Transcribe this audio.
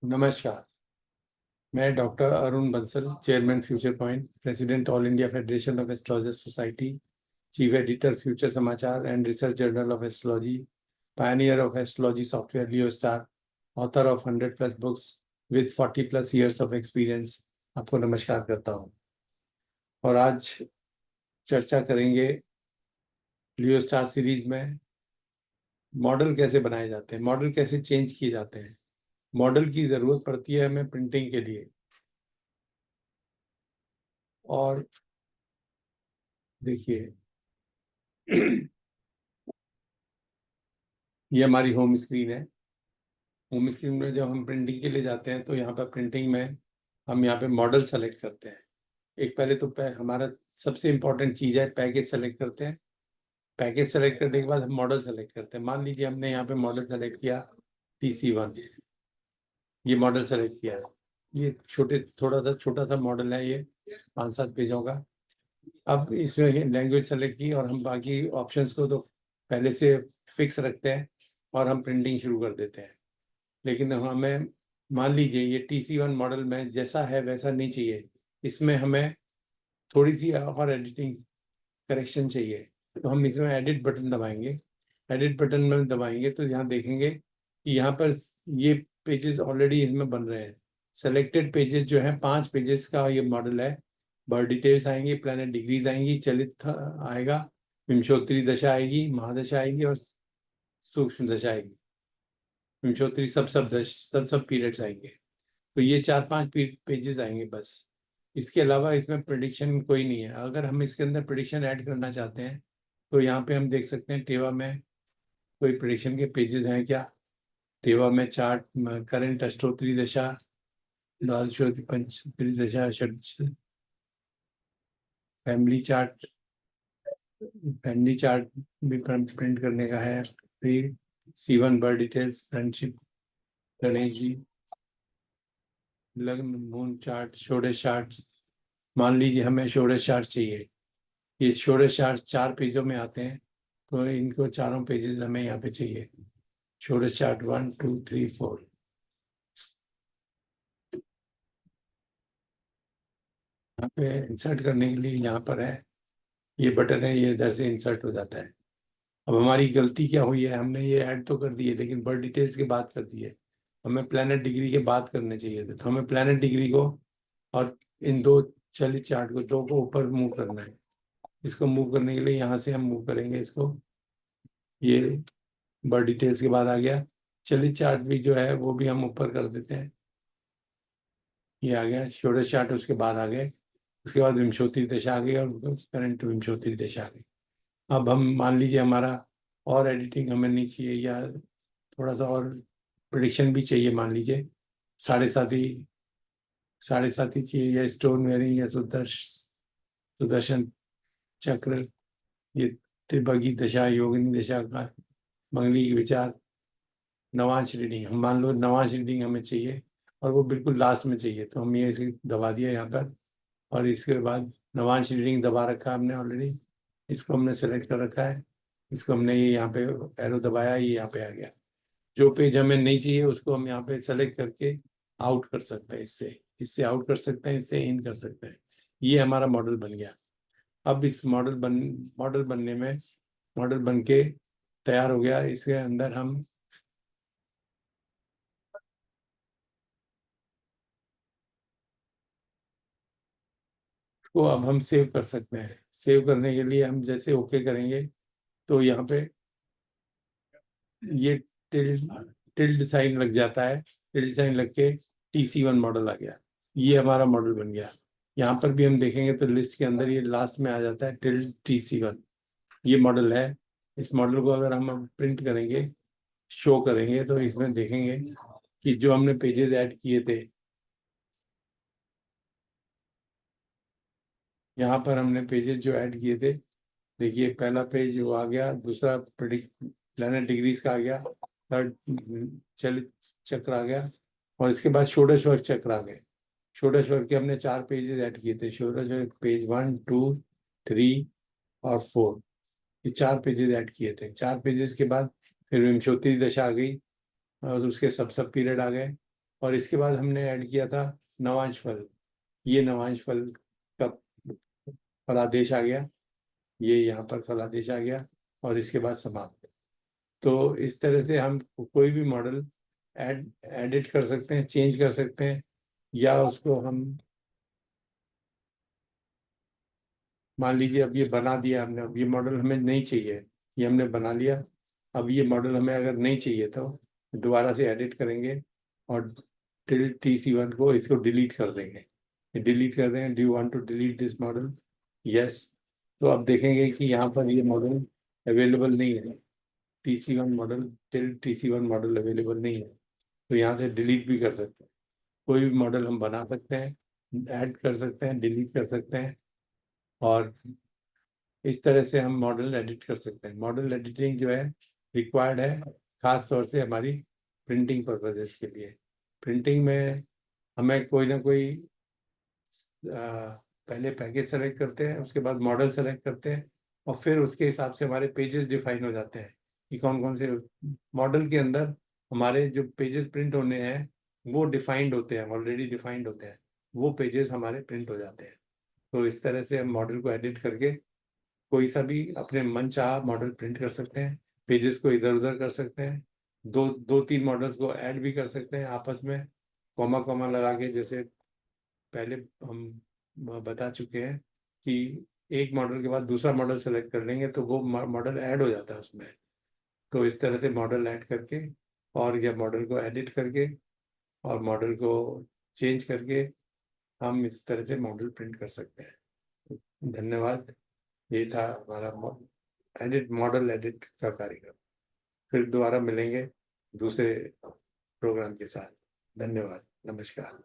नमस्कार। मैं doctor Arun Bansal, chairman Future Point, president All India Federation of Astrologers Society, chief editor Future Samachar and research journal of astrology, pioneer of astrology software Leo Star, author of 100+ books with 40+ years of experience, आपको नमस्कार करता हूँ। और आज चर्चा करेंगे Leo Star series में model कैसे बनाए जाते हैं, मॉडल कैसे चेंज किए जाते हैं। मॉडल की ज़रूरत पड़ती है हमें प्रिंटिंग के लिए। और देखिए ये हमारी होम स्क्रीन है। होम स्क्रीन में जब हम प्रिंटिंग के लिए जाते हैं तो यहाँ पर प्रिंटिंग में हम यहाँ पे मॉडल सेलेक्ट करते हैं। एक पहले तो हमारा सबसे इम्पोर्टेंट चीज़ है पैकेज सेलेक्ट करते हैं। पैकेज सेलेक्ट करने के बाद हम मॉडल सेलेक्ट करते हैं। मान लीजिए हमने यहाँ पे मॉडल सेलेक्ट किया TC1, ये मॉडल सेलेक्ट किया है। ये छोटा सा मॉडल है, ये 5-7 पेजों का। अब इसमें लैंग्वेज सेलेक्ट की और हम बाकी ऑप्शंस को तो पहले से फिक्स रखते हैं और हम प्रिंटिंग शुरू कर देते हैं। लेकिन हमें मान लीजिए ये TC1 मॉडल में जैसा है वैसा नहीं चाहिए, इसमें हमें थोड़ी सी और एडिटिंग करेक्शन चाहिए, तो हम इसमें एडिट बटन दबाएंगे। एडिट बटन में दबाएंगे तो यहाँ देखेंगे कि यहाँ पर ये पेजेस ऑलरेडी इसमें बन रहे हैं। सेलेक्टेड पेजेस जो है 5 पेजेस का ये मॉडल है। बर्थ डिटेल्स आएंगी, प्लैनेट डिग्रीज आएंगी, चलित आएगा, विंशोत्तरी दशा आएगी, महादशा आएगी और सूक्ष्म दशा आएगी। विंशोत्तरी सब पीरियड्स आएंगे। तो ये 4-5 पेजेस आएंगे बस। इसके अलावा इसमें प्रिडिक्शन कोई नहीं है। अगर हम इसके अंदर प्रिडिक्शन ऐड करना चाहते हैं तो यहाँ पे हम देख सकते हैं टेवा में कोई प्रिडिक्शन के पेजेस हैं क्या। टेवा में चार्ट, करंट अष्टोत्तरी दशा, द्वादशोत्तरी पंचोत्तरी दशा, फैमिली चार्ट, फैमिली चार्ट भी प्रिंट करने का है। फिर C1 birth details, friendship, Ganesh ji, लग्न, मून चार्ट, षोडश चार्ट। मान लीजिए हमें षोडश चार्ट चाहिए। ये षोडश चार्ट 4 पेजों में आते हैं, तो इनको चारों पेजेस हमें यहाँ पे चाहिए। षोडश चार्ट 1, 2, 3, 4। यहाँ पे इंसर्ट करने के लिए यहाँ पर है, ये बटन है, ये इधर से इंसर्ट हो जाता है। अब हमारी गलती क्या हुई है, हमने ये ऐड तो कर दी है लेकिन बर्थ डिटेल्स की बात कर दी है। हमें प्लैनेट डिग्री के बात करने चाहिए थे, तो हमें प्लैनेट डिग्री को और इन दो चलित चार्ट को, दो को ऊपर मूव करना है। इसको मूव करने के लिए यहाँ से हम मूव करेंगे इसको। ये बर्थ डिटेल्स के बाद आ गया। चलित चार्ट भी जो है वो भी हम ऊपर कर देते हैं। ये आ गया षोडश चार्ट, उसके बाद आ गए। उसके बाद विंशोत्तरी दशा आ गई और करंट विंशोत्तरी दशा आ गई। अब हम मान लीजिए हमारा और एडिटिंग हमें नहीं चाहिए, या थोड़ा सा और प्रिडिक्शन भी चाहिए। मान लीजिए साढ़े साथी चाहिए, या स्टोन वेयरिंग, या सुदर्शन चक्र, ये त्रिभगी दशा, योगिनी दशा का, मंगली की विचार, नवांश रीडिंग। हम मान लो नवांश रीडिंग हमें चाहिए और वो बिल्कुल लास्ट में चाहिए, तो हम ये इसे दबा दिया यहाँ पर। और इसके बाद नवांश रीडिंग दबा रखा है हमने ऑलरेडी, इसको हमने सेलेक्ट कर रखा है। इसको हमने ये यहाँ पे एरो दबाया, ये यहाँ पे आ गया। जो पेज हमें नहीं चाहिए उसको हम यहाँ पे सेलेक्ट करके आउट कर सकते हैं। इससे इससे आउट कर सकते हैं, इससे इन कर सकते हैं। ये हमारा मॉडल बन गया। अब इस मॉडल बनने में, मॉडल बन के तैयार हो गया। इसके अंदर हम को अब हम सेव कर सकते हैं। सेव करने के लिए हम जैसे ओके करेंगे तो यहाँ पे ये टिल्ड टिल्ड साइन लग जाता है। टिल्ड साइन लग के TC1 मॉडल आ गया। ये हमारा मॉडल बन गया। यहाँ पर भी हम देखेंगे तो लिस्ट के अंदर ये लास्ट में आ जाता है टिल्ड TC1। ये मॉडल है। इस मॉडल को अगर हम प्रिंट करेंगे, शो करेंगे, तो इसमें देखेंगे कि जो हमने पेजेस ऐड किए थे, यहाँ पर हमने पेजेस जो ऐड किए थे, देखिए पहला पेज वो आ गया, दूसरा प्रेडिक्ट प्लैनेट डिग्रीज का आ गया, थर्ड चलित चक्र आ गया, और इसके बाद षोडश वर्ग चक्र आ गए। षोडश वर्ग के हमने 4 पेजेस ऐड किए थे। षोडश वर्ग पेज 1, 2, 3 और 4, ये 4 पेजेस ऐड किए थे। 4 पेजेस के बाद फिर विंशोत्तरी दशा आ गई और उसके सब पीरियड आ गए। और इसके बाद हमने ऐड किया था नवांश फल। ये नवांश फल का फलादेश आ गया, ये यहाँ पर फलादेश आ गया, और इसके बाद समाप्त। तो इस तरह से हम कोई भी मॉडल एडिट कर सकते हैं, चेंज कर सकते हैं, या उसको हम, मान लीजिए अब ये बना दिया हमने, अब ये मॉडल हमें नहीं चाहिए, ये हमने बना लिया, अब ये मॉडल हमें अगर नहीं चाहिए तो दोबारा से एडिट करेंगे और टिल TC1 को इसको डिलीट कर देंगे। डिलीट कर देंगे, do you want to delete this model, yes. तो अब देखेंगे कि यहाँ पर ये मॉडल अवेलेबल नहीं है, TC1 model, till TC1 model available नहीं है, तो यहाँ से डिलीट भी कर सकते हैं। कोई भी मॉडल हम बना सकते हैं, ऐड कर सकते हैं, डिलीट कर सकते हैं, और इस तरह से हम मॉडल एडिट कर सकते हैं। मॉडल एडिटिंग जो है रिक्वायर्ड है, खास तौर से हमारी प्रिंटिंग पर्पजेस के लिए। प्रिंटिंग में हमें कोई ना कोई पहले पैकेज सेलेक्ट करते हैं, उसके बाद मॉडल सेलेक्ट करते हैं, और फिर उसके हिसाब से हमारे पेजेस डिफाइन हो जाते हैं कि कौन कौन से मॉडल के अंदर हमारे जो पेजेस प्रिंट होने हैं वो डिफाइंड होते हैं, ऑलरेडी डिफाइंड होते हैं, वो पेजेस हमारे प्रिंट हो जाते हैं। तो इस तरह से हम मॉडल को एडिट करके कोई सा भी अपने मन चाहा मॉडल प्रिंट कर सकते हैं, पेजेस को इधर उधर कर सकते हैं, दो दो तीन मॉडल्स को ऐड भी कर सकते हैं आपस में, कॉमा कॉमा लगा के, जैसे पहले हम बता चुके हैं कि एक मॉडल के बाद दूसरा मॉडल सेलेक्ट कर लेंगे तो वो मॉडल ऐड हो जाता है उसमें। तो इस तरह से मॉडल ऐड करके, और या मॉडल को एडिट करके, और मॉडल को चेंज करके हम इस तरह से मॉडल प्रिंट कर सकते हैं। धन्यवाद। ये था हमारा मॉडल एडिट का कार्यक्रम। फिर दोबारा मिलेंगे दूसरे प्रोग्राम के साथ। धन्यवाद, नमस्कार।